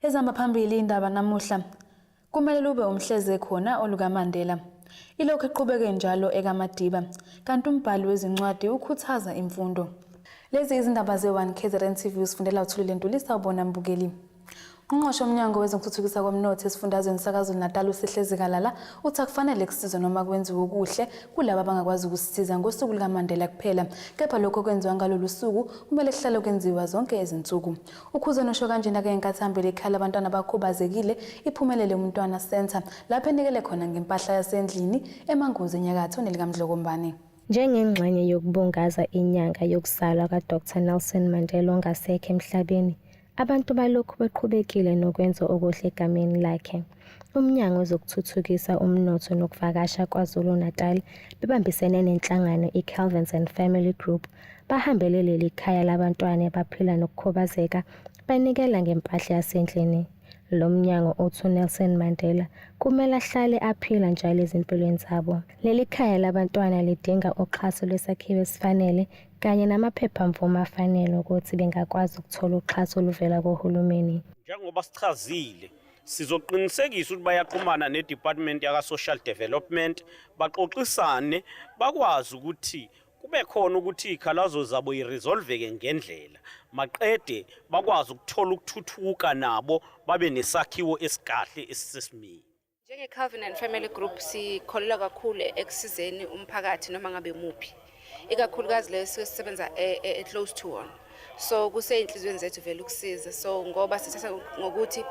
Ezihamba phambili indaba namuhla. Kumele lube umhlezekhona OLUKAMANDELA. Ilokhu iqhubeke njalo EKAMADIBA. Kanti umbhali wezincwadi ukhuthaza imfundo. Lezi izindaba ze-1KZNTV usifundela uthulile Ntulisa ubona mbukeli. Ungqongqoshe womnyango wezokuthuthukisa komnotho esifundazweni saKwaZulu-Natal uSihlezi uthi akufanele kusizwe noma kwenziwe okuhle kulabo abangakwazi ukusisiza ngosuku lukaMandela kuphela, kepha lokho kwenziwa ngalolu suku kumele kuhlale kwenziwa zonke izinsuku. UKHUTHAZA usho kanjena-ke ngenkathi ehambele ekhaya labantwana abakhubazekile iphumelele umntwana center lapho enikele khona ngempahla yasendlini eManguzi enyakatho nelikaMdlokombane. Njengengxenye yokubungaza inyanga yokuzalwa kaDr Nelson Mandela ongasekho emhlabeni, abantu balokhu beqhubekile nokwenza okuhle egameni lakhe. Umnyango wezokuthuthukisa umnotho nokuvakasha KwaZulu-Natal bebambisene nenhlangano iCalvins and Family Group bahambele leli khaya labantwana abaphila nokukhubazeka banikela ngempahla yasendlini. Lo mnyango uthi Nelson Mandela kumele ahlale aphila njalo ezimpilweni zabo. Leli khaya labantwana lidinga uxhaso lwesakhiwo esifanele kanye namaphephamvume afanele ukuthi bengakwazi ukuthola uxhaso oluvela kohulumeni. Njengoba sichazile, sizoqinisekisa ukuthi bayaqhumana neDepartment yaka-Social Development, baxoxisane, bakwazi ukuthi kube khona ukuthi ikhalazo zabo iresolveke ngendlela. Maqede bakwazi ukuthola ukuthuthuka nabo babe nesakhiwo esikahle esisesimeni. Njenge-Calvin and Family Group sikholelwa kakhulu ekusizeni umphakathi noma ngabe muphi. Ikakhulukazi leso sisebenza close to one. So kuseyinhlizweni zethu vele ukusiza. So ngoba sithatha ngokuthi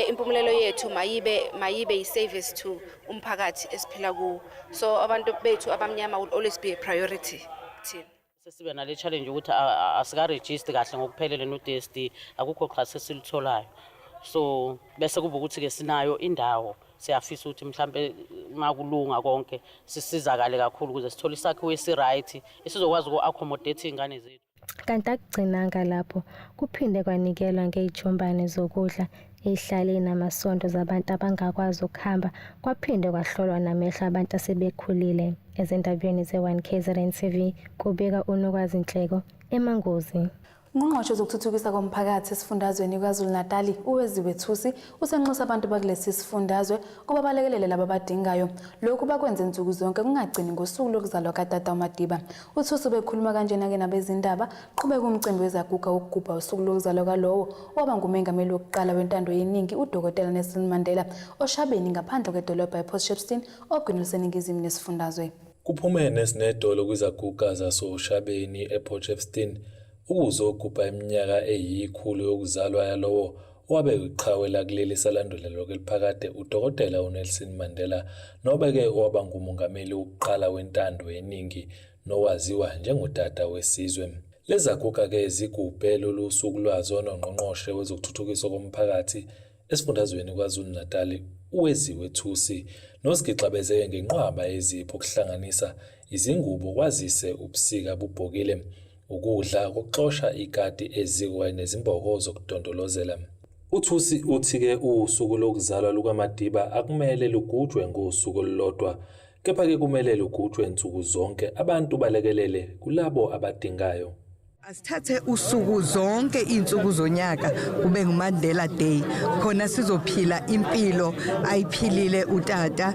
impumelelo yethu mayibe yi-service to umphakathi esiphila kuwo. So abantu bethu abamnyama will always be a priority thina. Sesibe nale challenge ukuthi asika register kahle ngokuphelele no DSD akukho class esilitholayo. So bese kuba ukuthi ke sinayo indawo siyafisa ukuthi mhlambe makulunga konke sisizakale kakhulu ukuze sithole isakhiwo esi-right esizokwazi uku-accommodate ingane zethu. Kanti akugcinanga lapho kuphinde kwanikelwa ngezijumbane zokudla ezihlale namasondo zabantu abangakwazi ukuhamba, kwaphinde kwahlolwa namehlo abantu asebekhulile. Ezindabeni ze-1KZNTV kubika uNokwazi Nhleko eManguzi. Ungqongqoshe wezokuthuthukisa komphakathi esifundazweni KwaZulu-Natal uWezincwadi usenxusa abantu bakulesi sifundazwe kuba balekelele labo abadingayo. Lokhu bakwenza insuku zonke kungagcini ngosuku lokuzalwa kaTata uMadiba. UThusi bekhuluma kanjena-ke nabezindaba qhubeka umcimbi wezaguga ukugubha usuku lokuzalwa kwalowo waba ngumengameli wokuqala wentando yeningi uDr Nelson Mandela oshabeni ngaphandle kwedolobha ePort Shepstone ogwini luseningizimu nesifundazwe. Kuphume nesinedolo kwizaguga zasoshabeni ePort Shepstone ukuzogubha iminyaka eyikhulu yokuzalwa yalowo wabe uqhawela kuleli salandulelo kweliphakade uDr uNelson Mandela nobe-ke waba ngumongameli wokuqala wentando yeningi nowaziwa njengotata wesizwe. Lezaguga-ke zigubhe lolu suku lwazo nongqongqoshe wezokuthuthukiswa komphakathi esifundazweni KwaZulu-Natal uWezincwadi nosigixabezeke ngenqwaba yezipho okuhlanganisa izingubo kwazise ubusika bubhokile, ukudla kokuxosha ikati ezikwe nezimbokozo kudondolozela. UThusi uthi-ke usuku lokuzalwa lukaMadiba akumele lugujwe ngosuku olulodwa, kepha-ke kumele lugujwe nsuku zonke abantu balekelele kulabo abadingayo. Asithathe usuku zonke insuku zonyaka kube nguMandela Day khona sizophila impilo ayiphilile utata.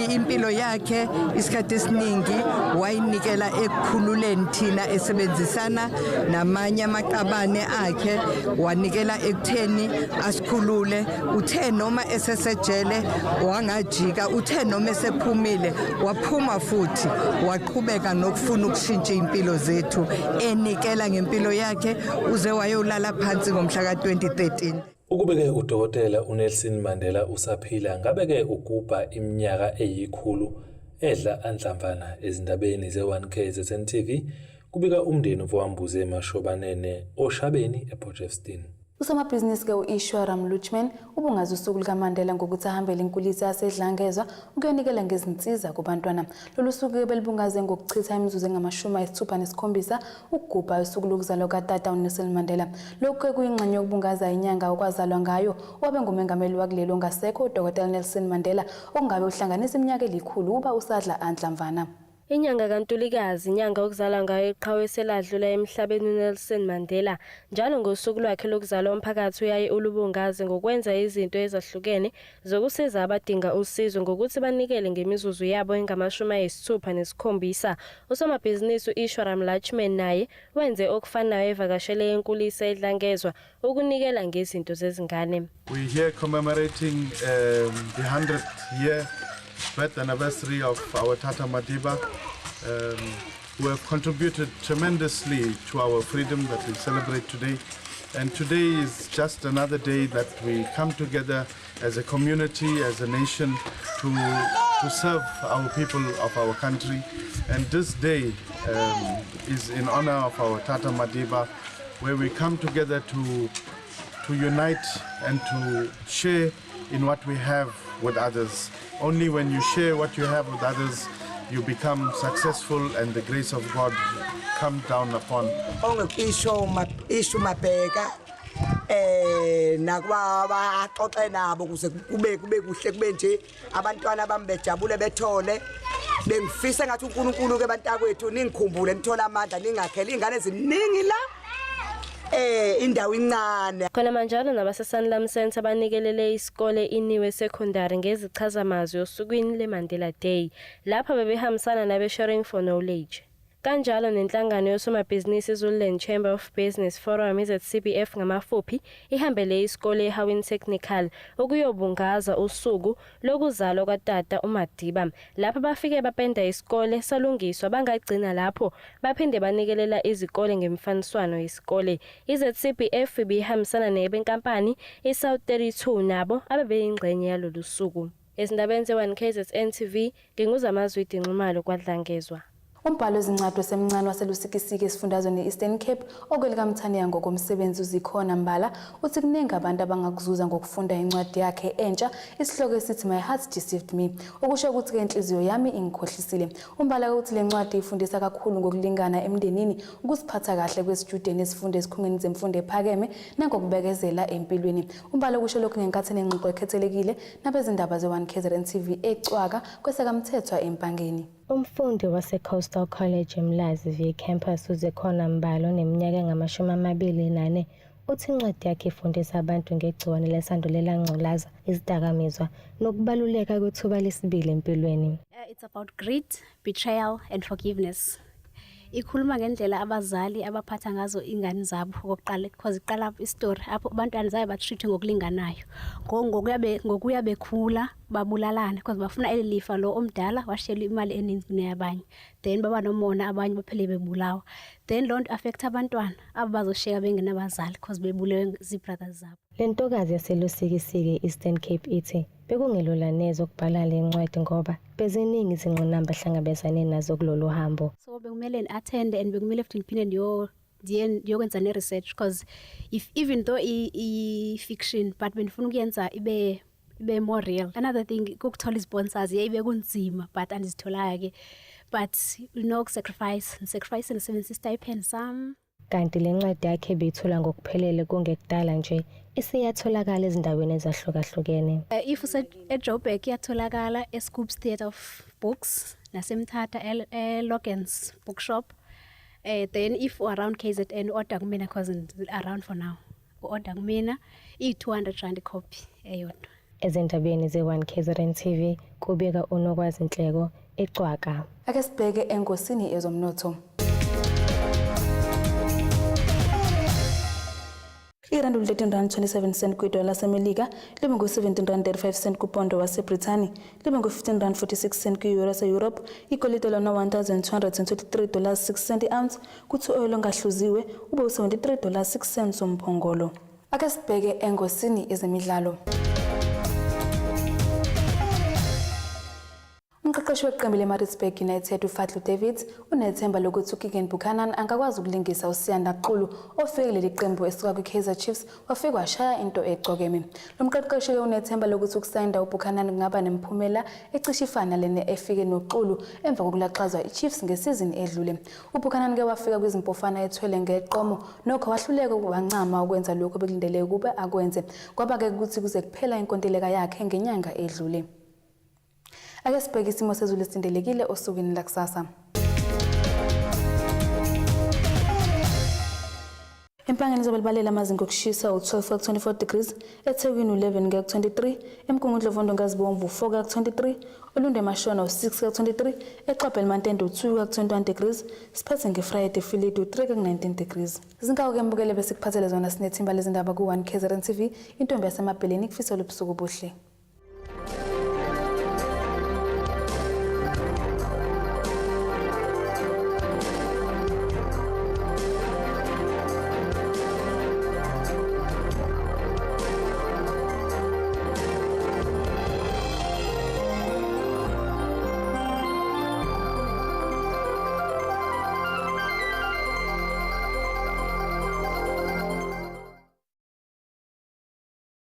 Impilo yakhe isikhathi esiningi wayinikela ekukhululeni thina esebenzisana namanye amaqabane akhe, wanikela ekutheni asikhulule. Uthe noma esesejele wangajika, uthe noma esephumile waphuma futhi waqhubeka nokufuna ukushintsha impilo zethu enikela ngempilo yakhe uze wayolala phansi ngomhla ka-2013. Ukube-ke uDr uNelson Mandela usaphila ngabe-ke ugubha iminyaka eyikhulu edla anhlamvana. Ezindabeni ze-1KZNTV kubika umndeni owambuze emashobanene oshabeni ePort Shepstone. Usomabhizinisi-ke u-Ishwara Mlutshman ubungaza usuku lukaMandela ngokuthi ahambele inkulisa yasedlangezwa ukuyonikela ngezinsiza kubantwana. Lolu suku belibungaze ngokuchitha imizuzu engama-67 ukugubha usuku lokuzalwa kaTata uNelson Mandela. Lokhu kuyingxenye yokubungaza inyanga okwazalwa ngayo wabe ngumengameli wakulelo ongasekho uDr Nelson Mandela ongabe uhlanganisa iminyaka elikhulu uba usadla anhlamvana. Inyanga kaNtulikazi, inyanga okuzalwa ngayo iqhawe seladlula emhlabeni uNelson Mandela, njalo ngosuku lwakhe lokuzalwa umphakathi uyaye ulubungaze ngokwenza izinto ezahlukene zokusiza abadinga usizo ngokuthi banikele ngemizuzu yabo engama-67. Usomabhizinisi u-Ishwaram Lachman naye wenze okufanayo evakashele enkulisa edlangezwa ukunikela ngezinto zezingane. We're here commemorating the 100th year birth anniversary of our Tata Madiba, who have contributed tremendously to our freedom that we celebrate today. And today is just another day that we come together as a community, as a nation, to serve our people of our country. And this day is in honor of our Tata Madiba, where we come together to unite and to share in what we have with others. Only when you share what you have with others, you become successful and the grace of God come down upon. Nakwaba xoxe nabo kuze kube kuhle kube nje abantwana bami bejabule bethole bengifisa ngathi uNkulunkulu ke bantakwethu ningikhumbule nithola amandla ningakhela ingane eziningi la indawo incane. Khona manjalo nabaseSanlam Center banikelele isikole iNiwe Secondary ngezichazamazwi osukwini leMandela Day lapha bebehambisana nabe Sharing for Knowledge. Kanjalo nenhlangano yosomabhizinisi Zululand Chamber of Business Forum CBF ngamafuphi ihambele isikole eHowin Technical ukuyobungaza usuku lokuzalwa kaTata uMadiba. Lapha bafike bapenda isikole salungiswa bangagcina lapho baphinde banikelela izikole ngemfaniswano yesikole. CBF ibihambisana nebenkampani iSouth 32 nabo abebeyingxenye yalolu suku. Ezindabeni ze1KZNTV nginguzamazwidi Nxumalo kwadlangezwa. Umbhalo wezincwadi osemncane waselusikisiki esifundazweni e-Eastern Cape okwelikaMthaniya ngokomsebenzi uzikhona Mbala uthi kuningi abantu abangakuzuza ngokufunda incwadi yakhe entsha isihloko esithi My Heart Deceived Me okusho ukuthi ke inhliziyo yami ingikhohlisile. Umbala uthi le ncwadi ifundisa kakhulu ngokulingana emndenini, ukusiphatha kahle kwesitudent esifunda esikhungweni zemfundo ephakeme nangokubekezela empilweni. Umbala kusho lokhu ngenkathi nengxoxo ekhethelekile nabezindaba ze1KZNTV ecwaka kwesekaMthethwa empangeni. Umfundi wase-Coastal College eMlazi campus uZikhona Mbala oneminyaka engama-24 uthi incwadi yakhe ifundisa abantu ngegciwane lesandulela ngculaza, izidakamizwa nokubaluleka kwethuba lesibili empilweni. It's about greed, betrayal and forgiveness. Ikhuluma ngendlela abazali abaphatha ngazo ingane zabo okokuqala because iqala istory apho abantwana zabe batreat ngokulinganayo ngokuya bekhula babulalana because bafuna elilifa lo omdala washela imali eningi kuneyabanye, then baba nomona abanye baphele bebulawa, then lonto affect abantwana abazosheka bengenabazali because bebulewe zibrothers zabo. Lentokazi yaselusikisiki Eastern Cape ithi bekungelula neze ukubhala le ncwadi ngoba beziningi izingqinamba hlangabezane nazo kulolu hambo. So bekumele attend and bekumele futhi ngiphinde ndiyokwenza ne-research because even though i-fiction but benifuna ukuyenza ibe more real. Another thing ukuthola sponsors ibe kunzima but andizitholayo ke, but sacrifice ngisebenzisa stipend sam. Kanti le ncwadi yakhe beyithola ngokuphelele kungekudala nje isiyatholakala ezindaweni ezahlukahlukene. If useJoburg iyatholakala eScoops Theatre of Books nasemthatha Logan's Bookshop. Then if around KZN order kumina because around for now order kumina i200 rand copy eyodwa. Ezindabeni ze1KZNTV kubika unokwazi inhleko ecwaka. Ake sibheke enkosini ezomnotho. Irandi u-13.27 kwidola laseMelika, libe ngu-17.35 kupondo waseBrithani, libe ngu-15.46 kwi-euro yase-Europe, igolide lona $1,223.06 ounce, kuthi oil ongahluziwe ube u-$73.06 umphongolo. Ake sibheke engosini ezemidlalo. Umqeqeshi weqembu leMaritzburg United uFatlu Davids unethemba lokuthi uKeegan Buchanan angakwazi ukulingisa uSiyanda Qulu ofike leli qembu esuka kwiKaizer Chiefs wafika washaya into ecokeme. Lo mqeqeshi unethemba lokuthi ukusayinda uBuchanan kungaba nemphumela ecishe ifana lene efike noQulu emva kokulaxazwa iChiefs ngesizini edlule. uBuchanan ke wafika kwizimpofana ethwele ngeqomo nokho wahluleka ukuwancama ukwenza lokho bekulindele kube akwenze. Kwaba ke ukuthi kuze kuphela inkontileka yakhe ngenyanga edlule. Ake sibheke isimo sezulu esilindelekile osukwini lakusasa. Empangeni izobalibalela amazinga okushisa u12 24 degrees, eThekwini 11 23, eMgungundlovu ngazibomvu 4 23, uLunde Mashona u6 23, eQwabhela Mantende u2 21 degrees, siphethe ngeFriday Fillet u3 19 degrees. Izinkawu ke mbukele bese kuphathele zona sinethimba lezindaba ku1KZNTV, intombi yasemabheleni kufisela ubusuku obuhle.